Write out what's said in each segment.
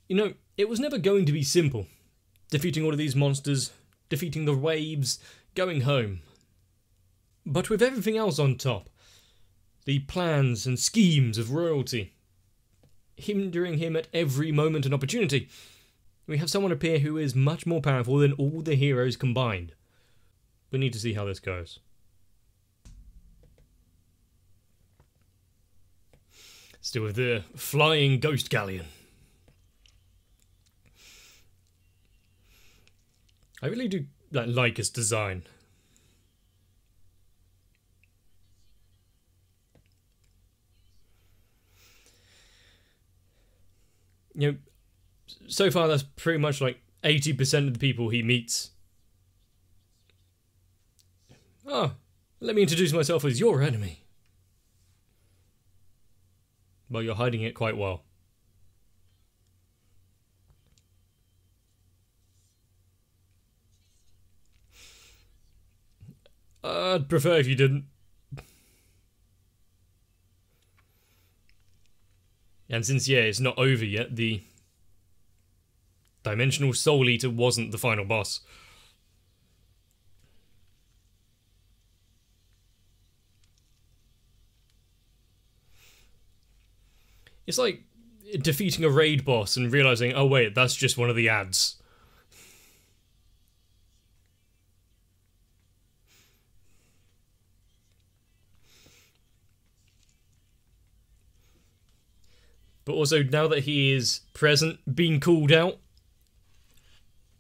You know, it was never going to be simple. Defeating all of these monsters, defeating the waves, going home. But with everything else on top, the plans and schemes of royalty, hindering him at every moment and opportunity, we have someone appear who is much more powerful than all the heroes combined. We need to see how this goes. Still with the flying ghost galleon. I really do like his design. You know, so far that's pretty much like 80% of the people he meets. Oh, let me introduce myself as your enemy. Well, you're hiding it quite well. I'd prefer if you didn't. And since, yeah, it's not over yet, the Dimensional Soul Eater wasn't the final boss. It's like defeating a raid boss and realising, oh wait, that's just one of the ads. But also, now that he is present, being called out,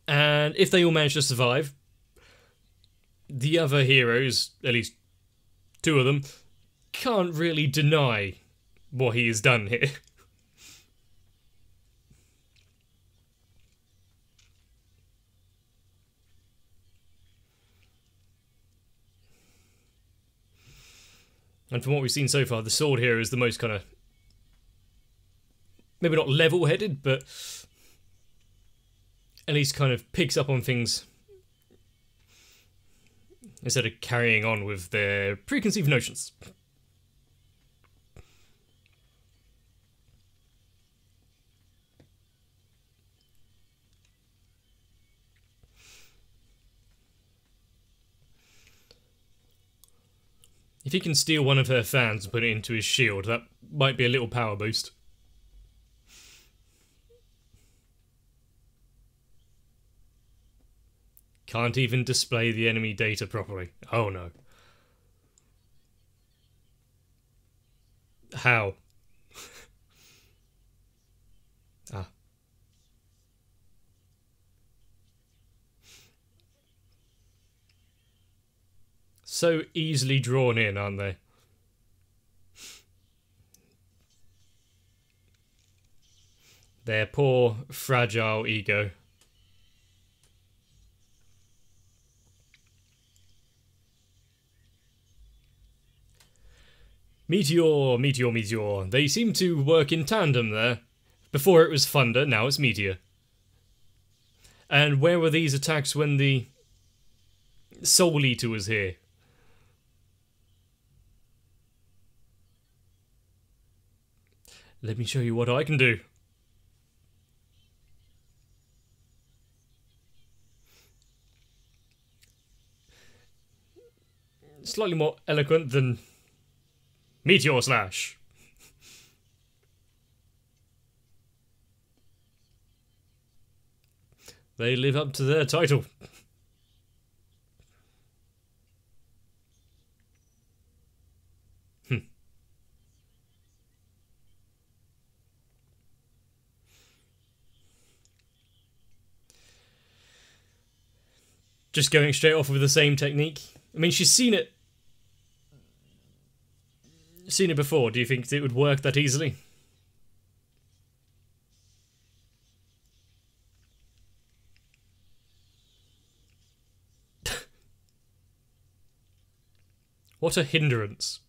and if they all manage to survive, the other heroes, at least two of them, can't really deny what he has done here. And from what we've seen so far, the sword here is the most kind of, maybe not level-headed, but at least kind of picks up on things instead of carrying on with their preconceived notions. If he can steal one of her fans and put it into his shield, that might be a little power boost. Can't even display the enemy data properly. Oh no. How? Ah. So easily drawn in, aren't they? Their poor, fragile ego. Meteor, Meteor, Meteor. They seem to work in tandem there. Before it was Thunder, now it's Meteor. And where were these attacks when the Soul Eater was here? Let me show you what I can do. Slightly more eloquent than Meteor Slash. They live up to their title. Just going straight off with the same technique. I mean, she's seen it before. Do you think it would work that easily? What a hindrance.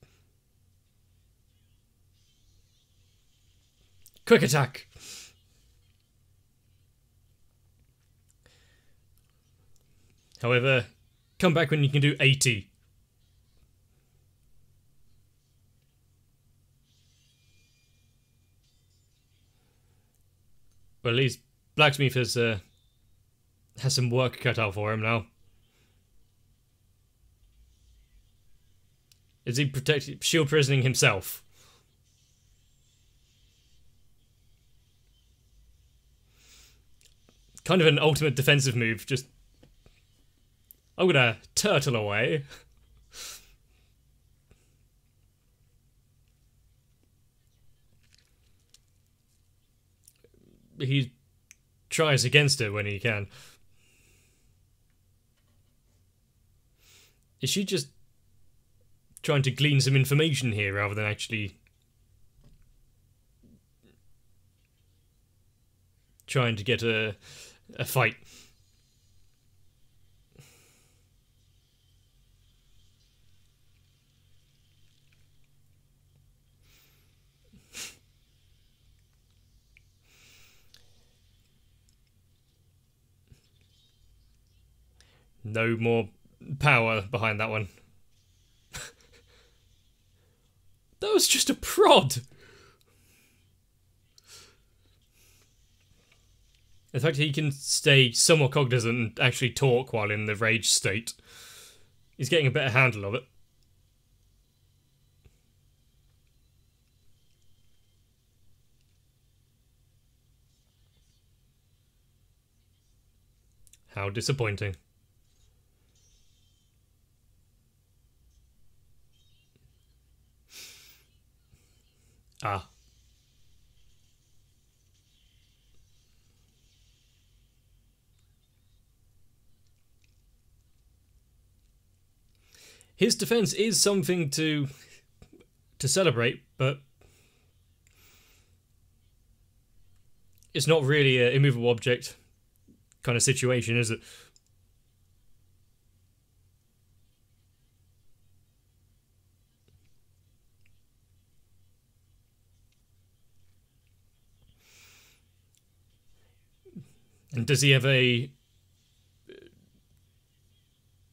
Quick attack. However, come back when you can do 80. Well, at least Blacksmith has some work cut out for him now. Is he shield prisoning himself? Kind of an ultimate defensive move. Just, I'm gonna turtle away. He tries against it when he can. Is she just trying to glean some information here rather than actually trying to get a fight? No more power behind that one. That was just a prod! In fact, he can stay somewhat cognizant and actually talk while in the rage state. He's getting a better handle of it. How disappointing. Ah. His defense is something to celebrate, but it's not really an immovable object kind of situation, is it? And does he have a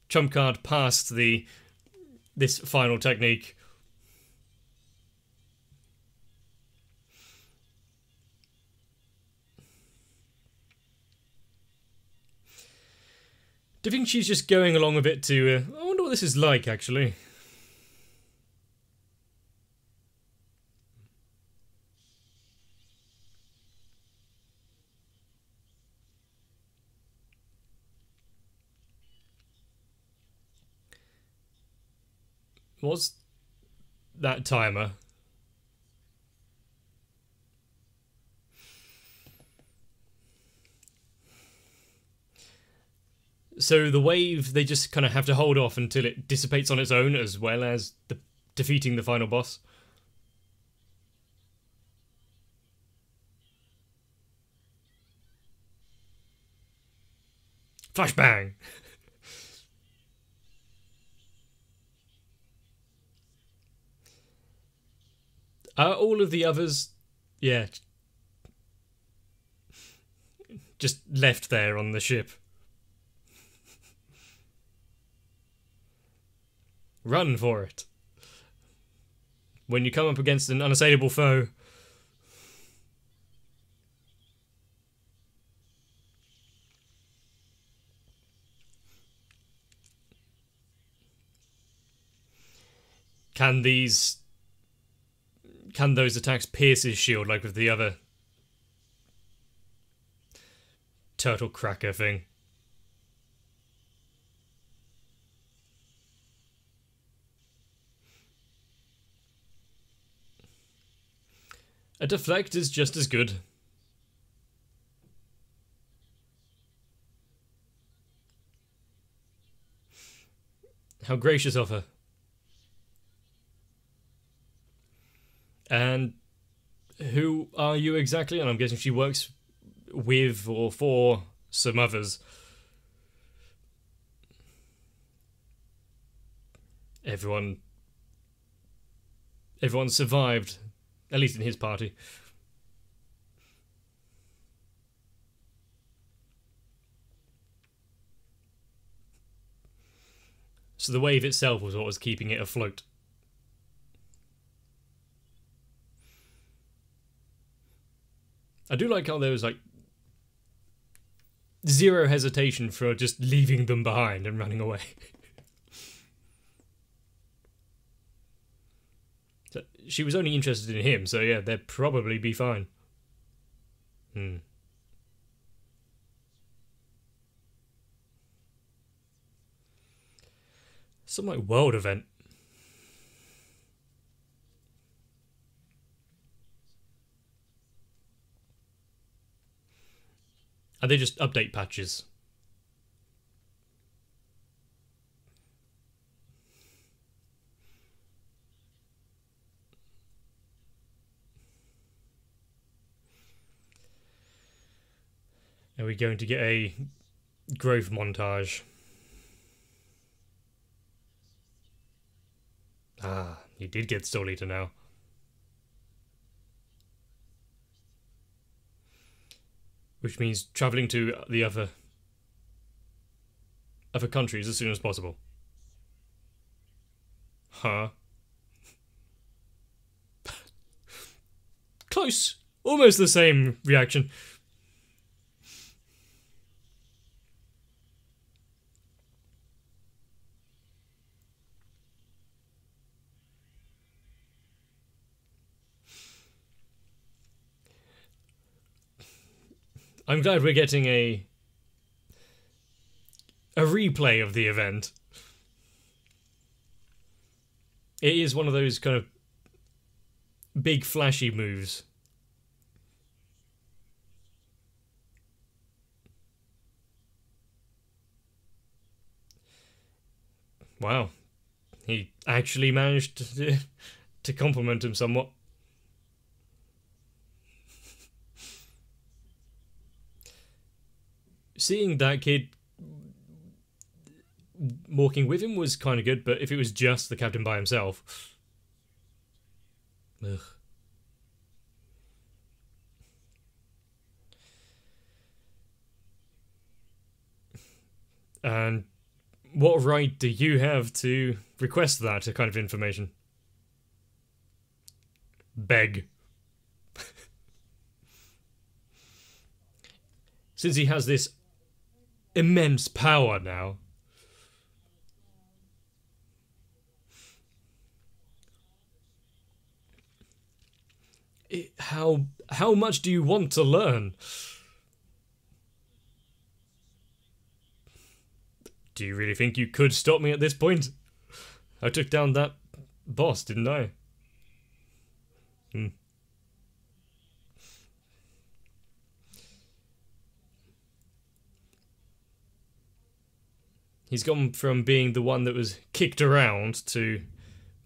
trump card past this final technique? Do you think she's just going along with it to... I wonder what this is like, actually. What's that timer? So the wave, they just kind of have to hold off until it dissipates on its own, as well as defeating the final boss. Flashbang! All of the others, yeah, just left there on the ship. Run for it. When you come up against an unassailable foe. Can those attacks pierce his shield like with the other turtle cracker thing? A deflect is just as good. How gracious of her. And who are you exactly? And I'm guessing she works with or for some others. Everyone survived, at least in his party. So the wave itself was what was keeping it afloat. I do like how there was like zero hesitation for just leaving them behind and running away. So she was only interested in him, so yeah, they'd probably be fine. Some like world event. Are they just update patches? Are we going to get a growth montage? Ah, you did get Soul Eater now. Which means travelling to the other countries as soon as possible. Huh? Close. Almost the same reaction. I'm glad we're getting a replay of the event. It is one of those kind of big flashy moves. Wow. He actually managed to compliment him somewhat. Seeing that kid walking with him was kind of good, but if it was just the captain by himself... Ugh. And what right do you have to request that kind of information? Beg. Since he has this immense power now. How much do you want to learn? Do you really think you could stop me at this point? I took down that boss, didn't I? He's gone from being the one that was kicked around to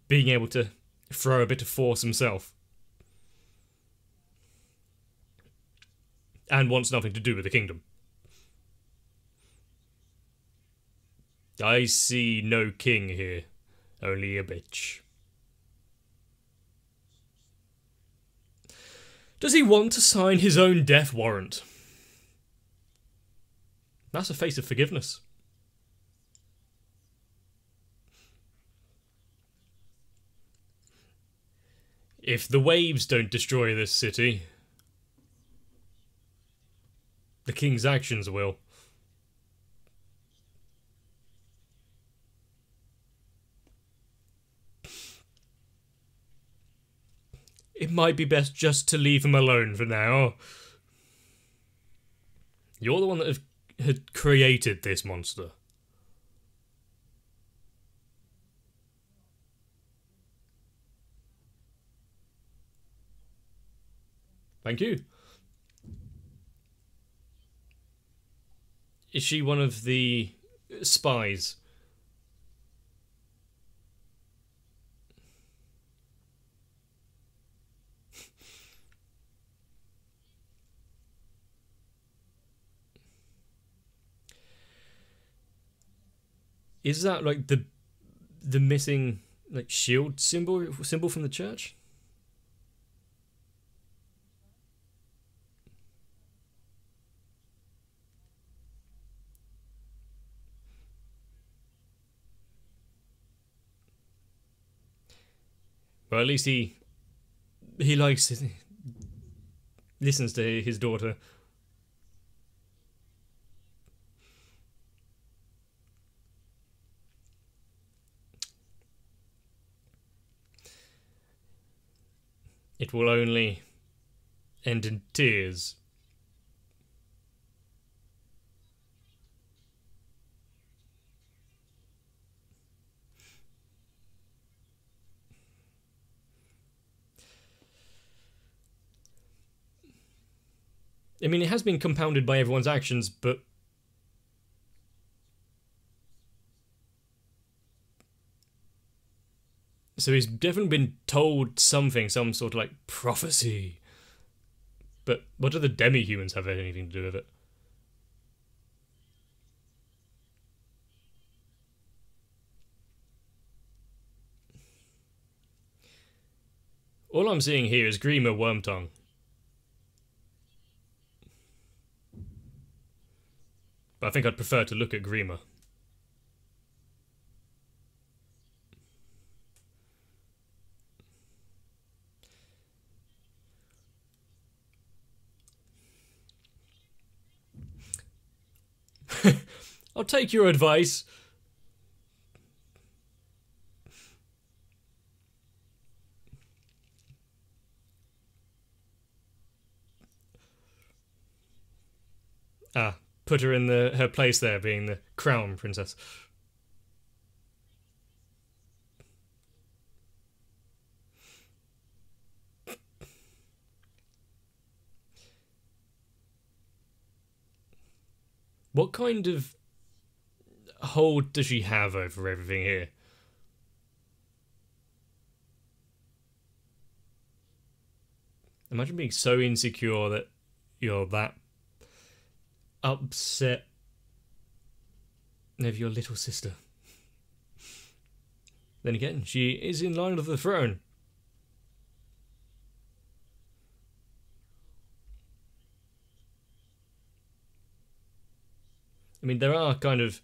being able to throw a bit of force himself. And wants nothing to do with the kingdom. I see no king here, only a bitch. Does he want to sign his own death warrant? That's a face of forgiveness. If the waves don't destroy this city, the king's actions will. It might be best just to leave him alone for now. You're the one that had created this monster. Thank you. Is she one of the spies? Is that like the missing like shield symbol from the church? Well, at least he listens to his daughter. it will only end in tears. I mean, it has been compounded by everyone's actions, but so he's definitely been told something, some sort of like prophecy. But what do the demi-humans have anything to do with it? All I'm seeing here is Grima Wormtongue. But I think I'd prefer to look at Grima. I'll take your advice. Ah, put her in her place there, being the crown princess. What kind of hold does she have over everything here? Imagine being so insecure that you're that upset of your little sister. Then again, she is in line with the throne. I mean, there are kind of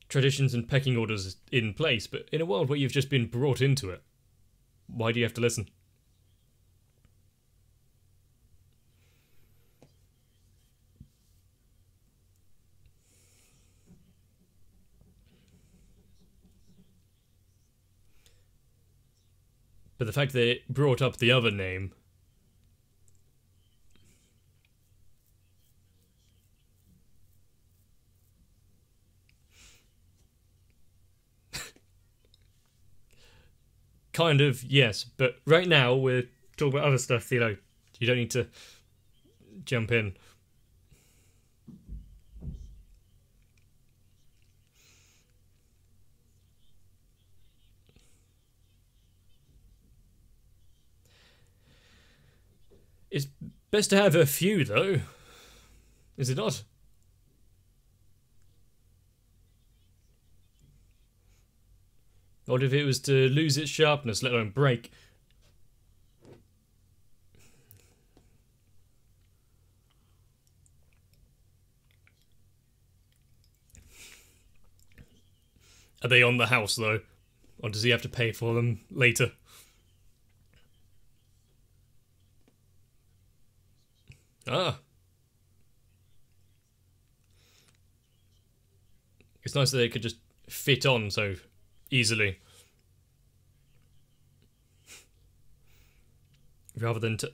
traditions and pecking orders in place, but in a world where you've just been brought into it, why do you have to listen? But the fact that it brought up the other name... Kind of, yes, but right now we're talking about other stuff, you know. You don't need to jump in. It's best to have a few, though. Is it not? What if it was to lose its sharpness, let alone break? Are they on the house, though? Or does he have to pay for them later? Ah. It's nice that they could just fit on so easily. Rather than to...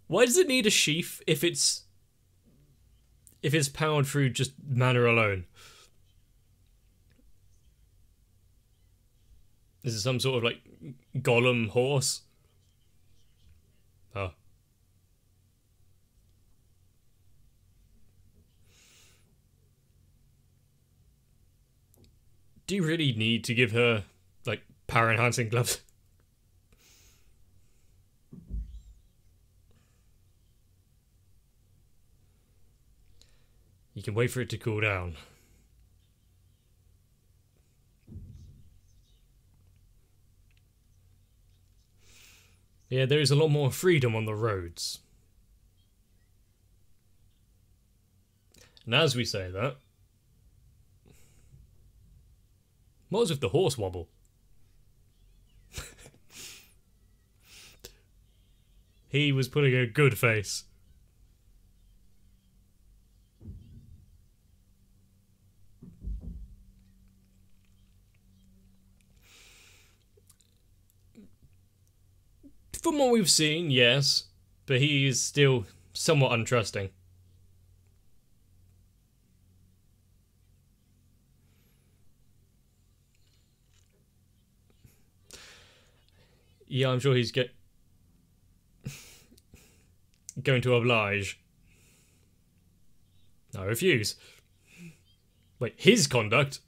Why does it need a sheath if it's powered through just mana alone? Is it some sort of like golem horse? Oh. Do you really need to give her like power enhancing gloves? You can wait for it to cool down. Yeah, there is a lot more freedom on the roads. And as we say that, what was with the horse wobble? He was putting a good face. From what we've seen, yes, but he is still somewhat untrusting. Yeah, I'm sure he's going to oblige. I refuse. Wait, his conduct?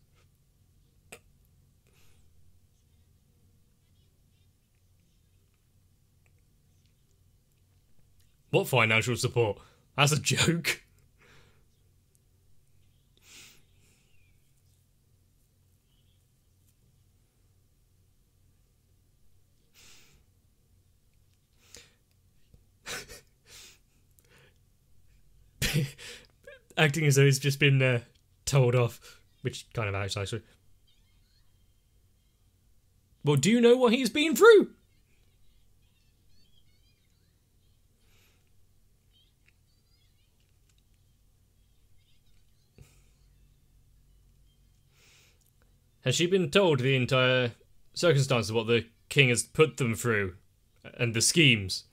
What financial support? That's a joke. Acting as though he's just been told off, which kind of acts actually. Well, do you know what he's been through? Has she been told the entire circumstance of what the king has put them through and the schemes?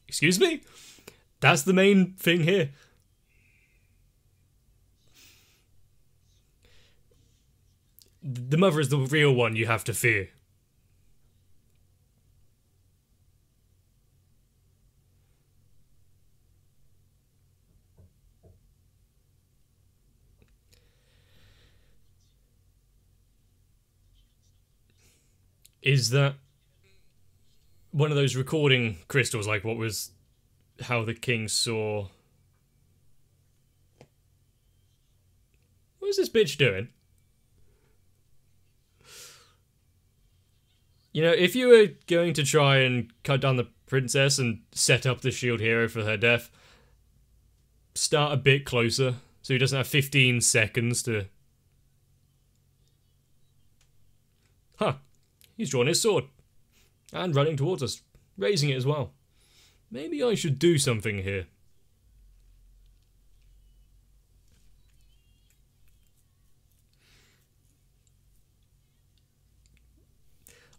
Excuse me? That's the main thing here. The mother is the real one you have to fear. Is that one of those recording crystals, like what was how the king saw? What is this bitch doing? You know, if you were going to try and cut down the princess and set up the shield hero for her death, start a bit closer so he doesn't have 15 seconds to... Huh. He's drawn his sword. And running towards us, raising it as well. Maybe I should do something here.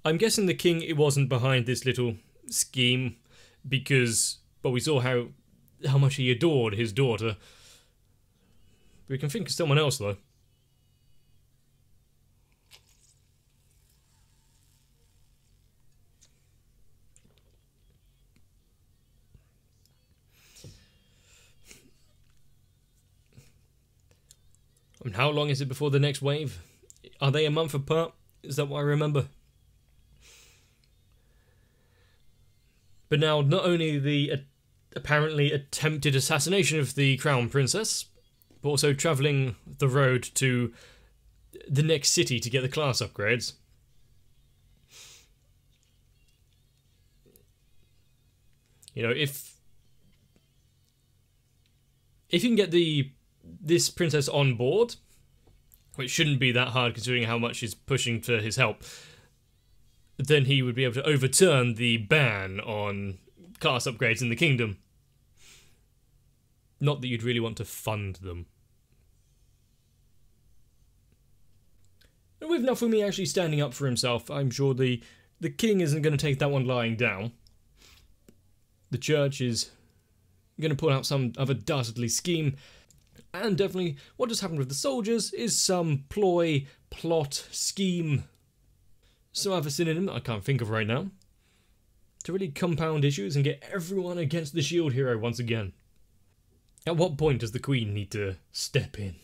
I'm guessing the king wasn't behind this little scheme because, well, we saw how much he adored his daughter. We can think of someone else, though. And how long is it before the next wave? Are they a month apart? Is that what I remember? But now, not only the apparently attempted assassination of the crown princess, but also travelling the road to the next city to get the class upgrades. You know, if you can get this princess on board, which shouldn't be that hard considering how much he's pushing for his help, then he would be able to overturn the ban on class upgrades in the kingdom. Not that you'd really want to fund them. And with Nafumi actually standing up for himself, I'm sure the king isn't going to take that one lying down. The church is going to pull out some other dastardly scheme. And definitely what just happened with the soldiers is some ploy, plot, scheme, some other synonym that I can't think of right now, to really compound issues and get everyone against the shield hero once again. At what point does the queen need to step in?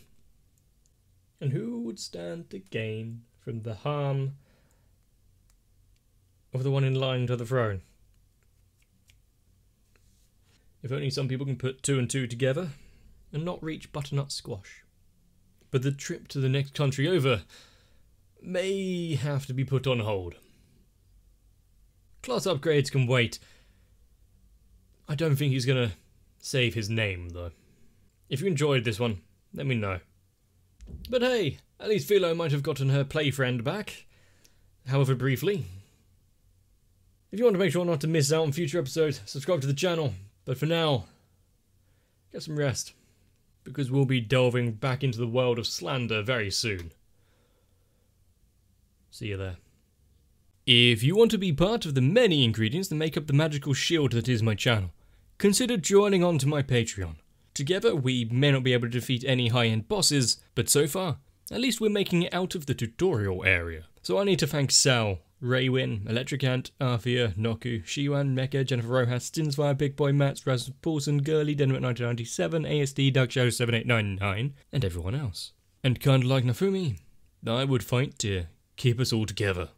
And who would stand to gain from the harm of the one in line to the throne? If only some people can put two and two together and not reach butternut squash. But the trip to the next country over may have to be put on hold. Class upgrades can wait. I don't think he's gonna save his name, though. If you enjoyed this one, let me know. But hey, at least Philo might have gotten her play friend back, however briefly. If you want to make sure not to miss out on future episodes, subscribe to the channel. But for now, get some rest, because we'll be delving back into the world of slander very soon. See you there. If you want to be part of the many ingredients that make up the magical shield that is my channel, consider joining on to my Patreon. Together, we may not be able to defeat any high-end bosses, but so far, at least we're making it out of the tutorial area. So I need to thank Sal, Raywin, Electricant, Arthea, Noku, Shiwan, Mecha, Jennifer Rojas, Stinsfire, Big Boy, Mats, Rasmus Paulson, Gurley, Denmark 1997, ASD, DuckShadow 7899, and everyone else. And kinda like Nafumi, I would fight to keep us all together.